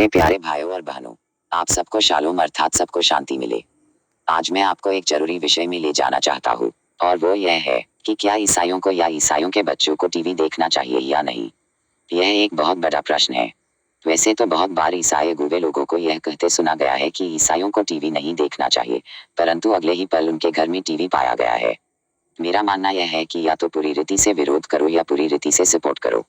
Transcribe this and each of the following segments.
मेरे प्यारे भाइयों और बहनों, आप सबको शालोम अर्थात सबको शांति मिले। आज मैं आपको एक जरूरी विषय में ले जाना चाहता हूँ और वो यह है कि क्या ईसाइयों को या ईसाइयों के बच्चों को टीवी देखना चाहिए या नहीं। यह एक बहुत बड़ा प्रश्न है। वैसे तो बहुत बार ईसाई अगुवे लोगों को यह कहते सुना गया है कि ईसाइयों को टीवी नहीं देखना चाहिए, परंतु अगले ही पल उनके घर में टीवी पाया गया है। मेरा मानना यह है कि या तो पूरी रीति से विरोध करो या पूरी रीति से सपोर्ट करो।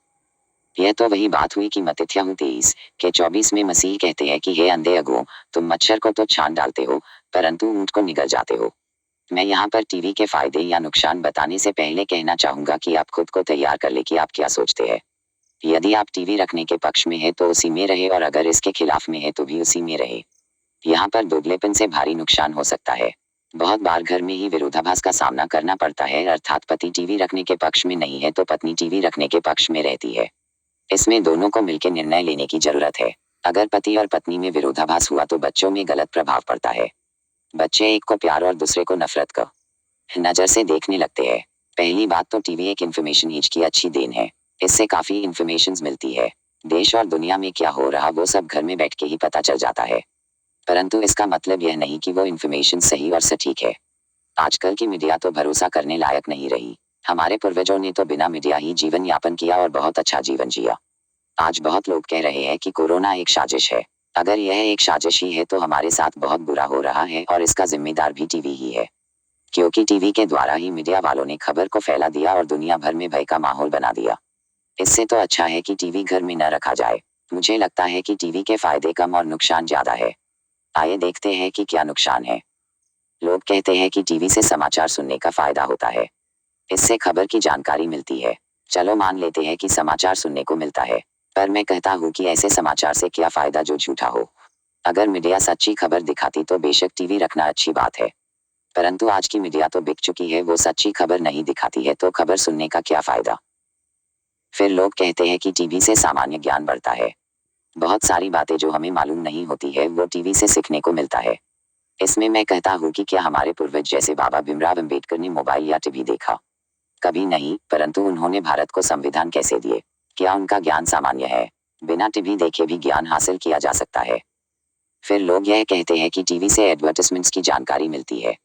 यह तो वही बात हुई कि मत्थ्यहू 23:24 में मसीह कहते हैं कि हे अंधे अगुओं, तुम मच्छर को तो छान डालते हो, परंतु ऊंट को निगल जाते हो। मैं यहाँ पर टीवी के फायदे या नुकसान बताने से पहले कहना चाहूंगा कि आप खुद को तैयार कर ले कि आप क्या सोचते हैं। यदि आप टीवी रखने के पक्ष में है तो उसी में रहे और अगर इसके खिलाफ में है तो भी उसी में रहे। यहाँ पर दोगलेपन से भारी नुकसान हो सकता है। बहुत बार घर में ही विरोधाभास का सामना करना पड़ता है, अर्थात पति टीवी रखने के पक्ष में नहीं है तो पत्नी टीवी रखने के पक्ष में रहती है। इसमें दोनों को मिलकर निर्णय लेने की जरूरत है। अगर पति और पत्नी में विरोधाभास हुआ तो बच्चों में गलत प्रभाव पड़ता है। बच्चे एक को प्यार और दूसरे को नफरत का नजर से देखने लगते हैं। पहली बात तो टीवी एक इंफॉर्मेशन एज की अच्छी देन है। इससे काफी इंफॉर्मेशन मिलती है। देश और दुनिया में क्या हो रहा वो सब घर में बैठ के ही पता चल जाता है। परंतु इसका मतलब यह नहीं कि वो इंफॉर्मेशन सही और सटीक है। आजकल की मीडिया तो भरोसा करने लायक नहीं रही। हमारे पूर्वजों ने तो बिना मीडिया ही जीवन यापन किया और बहुत अच्छा जीवन जिया। आज बहुत लोग कह रहे हैं कि कोरोना एक साजिश है। अगर यह एक साजिश ही है तो हमारे साथ बहुत बुरा हो रहा है और इसका जिम्मेदार भी टीवी ही है, क्योंकि टीवी के द्वारा ही मीडिया वालों ने खबर को फैला दिया और दुनिया भर में भय का माहौल बना दिया। इससे तो अच्छा है कि टीवी घर में न रखा जाए। मुझे लगता है कि टीवी के फायदे कम और नुकसान ज्यादा है। आइए देखते हैं कि क्या नुकसान है। लोग कहते हैं कि टीवी से समाचार सुनने का फायदा होता है। इससे खबर की जानकारी मिलती है। चलो मान लेते हैं कि समाचार सुनने को मिलता है, पर मैं कहता हूँ कि ऐसे समाचार से क्या फायदा जो झूठा हो। अगर मीडिया सच्ची खबर दिखाती तो बेशक टीवी रखना अच्छी बात है, परंतु आज की मीडिया तो बिक चुकी है, वो सच्ची खबर नहीं दिखाती है तो खबर सुनने का क्या फायदा। फिर लोग कहते हैं कि टीवी से सामान्य ज्ञान बढ़ता है। बहुत सारी बातें जो हमें मालूम नहीं होती है वो टीवी से सीखने को मिलता है। इसमें मैं कहता हूँ कि क्या हमारे पूर्वज जैसे बाबा भीमराव अम्बेडकर ने मोबाइल या टीवी देखा? कभी नहीं, परंतु उन्होंने भारत को संविधान कैसे दिए? क्या उनका ज्ञान सामान्य है? बिना टीवी देखे भी ज्ञान हासिल किया जा सकता है। फिर लोग यह कहते हैं कि टीवी से एडवर्टाइजमेंट्स की जानकारी मिलती है,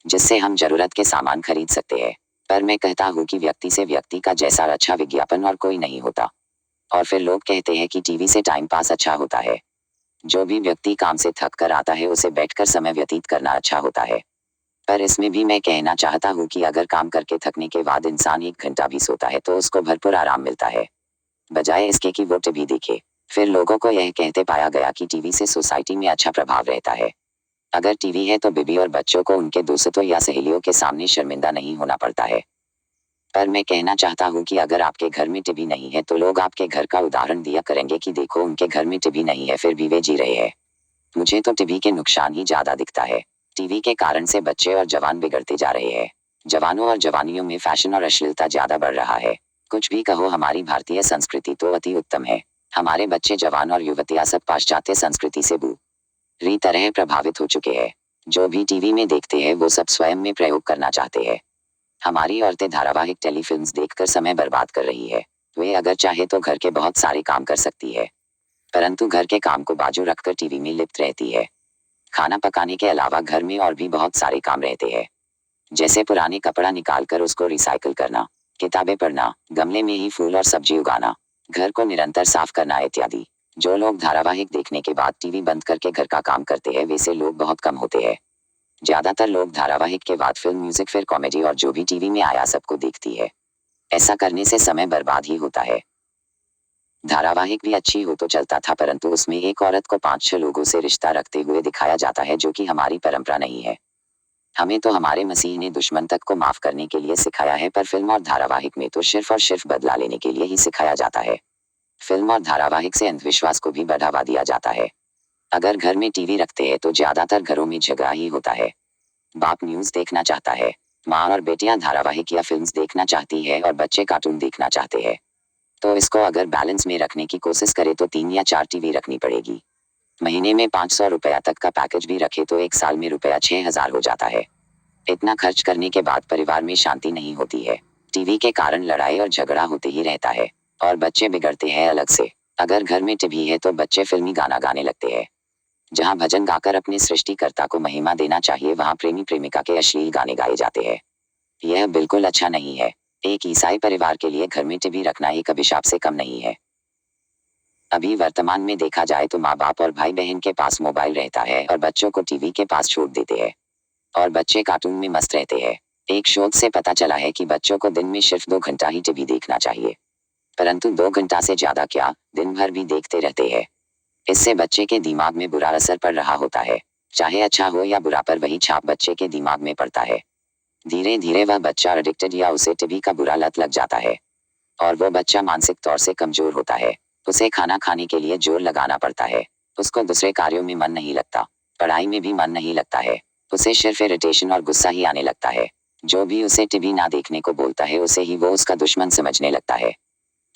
जिससे हम जरूरत के सामान खरीद सकते हैं। पर मैं कहता हूँ कि व्यक्ति से व्यक्ति का जैसा अच्छा विज्ञापन और कोई नहीं होता। और फिर लोग कहते हैं कि टीवी से टाइम पास अच्छा होता है। जो भी व्यक्ति काम से थक कर आता है उसे बैठकर समय व्यतीत करना अच्छा होता है। पर इसमें भी मैं कहना चाहता हूँ कि अगर काम करके थकने के बाद इंसान 1 घंटा भी सोता है तो उसको भरपूर आराम मिलता है, बजाय इसके कि वो टीवी देखे। फिर लोगों को यह कहते पाया गया कि टीवी से सोसाइटी में अच्छा प्रभाव रहता है। अगर टीवी है तो बीवी और बच्चों को उनके दोस्तों या सहेलियों के सामने शर्मिंदा नहीं होना पड़ता है। पर मैं कहना चाहता हूँ कि अगर आपके घर में टीवी नहीं है तो लोग आपके घर का उदाहरण दिया करेंगे कि देखो उनके घर में टीवी नहीं है फिर भी वे जी रहे हैं। मुझे तो टीवी के नुकसान ही ज्यादा दिखता है। टीवी के कारण से बच्चे और जवान बिगड़ते जा रहे हैं। जवानों और जवानियों में फैशन और अश्लीलता ज्यादा बढ़ रहा है। कुछ भी कहो, हमारी भारतीय संस्कृति तो अति उत्तम है। हमारे बच्चे, जवान और युवतियां सब पाश्चात्य संस्कृति से बुरी तरह प्रभावित हो चुके हैं। जो भी टीवी में देखते हैं वो सब स्वयं में प्रयोग करना चाहते हैं। हमारी औरतें धारावाहिक टेलीफिल्म्स देखकर समय बर्बाद कर रही है। वे अगर चाहे तो घर के बहुत सारे काम कर सकती है, परंतु घर के काम को बाजू रखकर टीवी में लिप्त रहती है। खाना पकाने के अलावा घर में और भी बहुत सारे काम रहते हैं, जैसे पुराने कपड़ा निकालकर उसको रिसाइकिल करना, किताबें पढ़ना, गमले में ही फूल और सब्जी उगाना, घर को निरंतर साफ करना इत्यादि। जो लोग धारावाहिक देखने के बाद टीवी बंद करके घर का काम करते हैं वैसे लोग बहुत कम होते हैं। ज्यादातर लोग धारावाहिक के बाद फिल्म, म्यूजिक, फिर कॉमेडी और जो भी टीवी में आया सबको देखती है। ऐसा करने से समय बर्बाद ही होता है। धारावाहिक भी अच्छी हो तो चलता था, परंतु उसमें एक औरत को 5-6 लोगों से रिश्ता रखते हुए दिखाया जाता है, जो कि हमारी परंपरा नहीं है। हमें तो हमारे मसीह ने दुश्मन तक को माफ करने के लिए सिखाया है, पर फिल्म और धारावाहिक में तो सिर्फ और सिर्फ बदला लेने के लिए ही सिखाया जाता है। फिल्म और धारावाहिक से अंधविश्वास को भी बढ़ावा दिया जाता है। अगर घर में टीवी रखते हैं तो ज्यादातर घरों में झगड़ा ही होता है। बाप न्यूज देखना चाहता है, माँ और बेटियां धारावाहिक या फिल्म्स देखना चाहती है और बच्चे कार्टून देखना चाहते हैं। तो इसको अगर बैलेंस में रखने की कोशिश करे तो 3 या 4 टीवी रखनी पड़ेगी। महीने में 500 रुपया तक का पैकेज भी रखे तो 1 साल में रुपया 6,000 हो जाता है। इतना खर्च करने के बाद परिवार में शांति नहीं होती है। टीवी के कारण लड़ाई और झगड़ा होते ही रहता है और बच्चे बिगड़ते हैं अलग से। अगर घर में टीवी है तो बच्चे फिल्मी गाना गाने लगते हैं। जहाँ भजन गाकर अपने सृष्टिकर्ता को महिमा देना चाहिए, वहाँ प्रेमी प्रेमिका के अश्लील गाने गाए जाते हैं। यह बिल्कुल अच्छा नहीं है। एक ईसाई परिवार के लिए घर में टीवी रखना एक अभिशाप से कम नहीं है। अभी वर्तमान में देखा जाए तो माँ बाप और भाई बहन के पास मोबाइल रहता है और बच्चों को टीवी के पास छोड़ देते हैं और बच्चे कार्टून में मस्त रहते हैं। एक शोध से पता चला है कि बच्चों को दिन में सिर्फ 2 घंटा ही टीवी देखना चाहिए, परंतु 2 घंटा से ज्यादा क्या, दिन भर भी देखते रहते हैं। इससे बच्चे के दिमाग में बुरा असर पड़ रहा होता है। चाहे अच्छा हो या बुरा, पर वही छाप बच्चे के दिमाग में पड़ता है। धीरे धीरे वह बच्चा एडिक्टेड या उसे टीवी का बुरा लत लग जाता है और वो बच्चा मानसिक तौर से कमजोर होता है। उसे खाना खाने के लिए जोर लगाना पड़ता है। उसको दूसरे कार्यों में मन नहीं लगता, पढ़ाई में भी मन नहीं लगता है। उसे सिर्फ इरिटेशन और गुस्सा ही आने लगता है। जो भी उसे टीवी ना देखने को बोलता है उसे ही वो उसका दुश्मन समझने लगता है।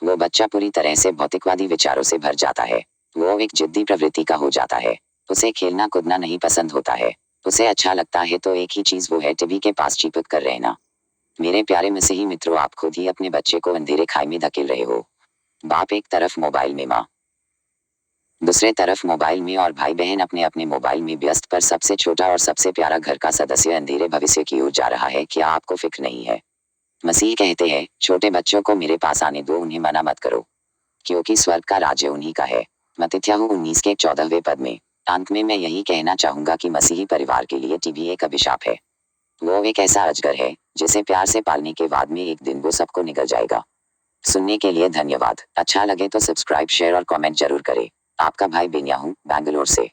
वो बच्चा पूरी तरह से भौतिकवादी विचारों से भर जाता है। वो एक जिद्दी प्रवृत्ति का हो जाता है। उसे खेलना कूदना नहीं पसंद होता है। उसे अच्छा लगता है तो एक ही चीज, वो है टीवी के पास चिपक कर रहना। मेरे प्यारे मसीही मित्रों, आप खुद ही अपने बच्चे को अंधेरे खाई में धकेल रहे हो। बाप एक तरफ मोबाइल में, माँ दूसरे तरफ मोबाइल में और भाई बहन अपने अपने मोबाइल में व्यस्त, पर सबसे छोटा और सबसे प्यारा घर का सदस्य अंधेरे भविष्य की ओर जा रहा है। क्या आपको फिक्र नहीं है? मसीह कहते हैं, छोटे बच्चों को मेरे पास आने दो, उन्हें मना मत करो, क्योंकि स्वर्ग का राज्य उन्हीं का है। मत्थी 19 के 14वें पद में। अंत में मैं यही कहना चाहूंगा कि मसीही परिवार के लिए टीवी एक अभिशाप है। वो एक ऐसा अजगर है जिसे प्यार से पालने के बाद में एक दिन वो सबको निगल जाएगा। सुनने के लिए धन्यवाद। अच्छा लगे तो सब्सक्राइब, शेयर और कमेंट जरूर करें। आपका भाई बिन्या हूँ, बैंगलोर से।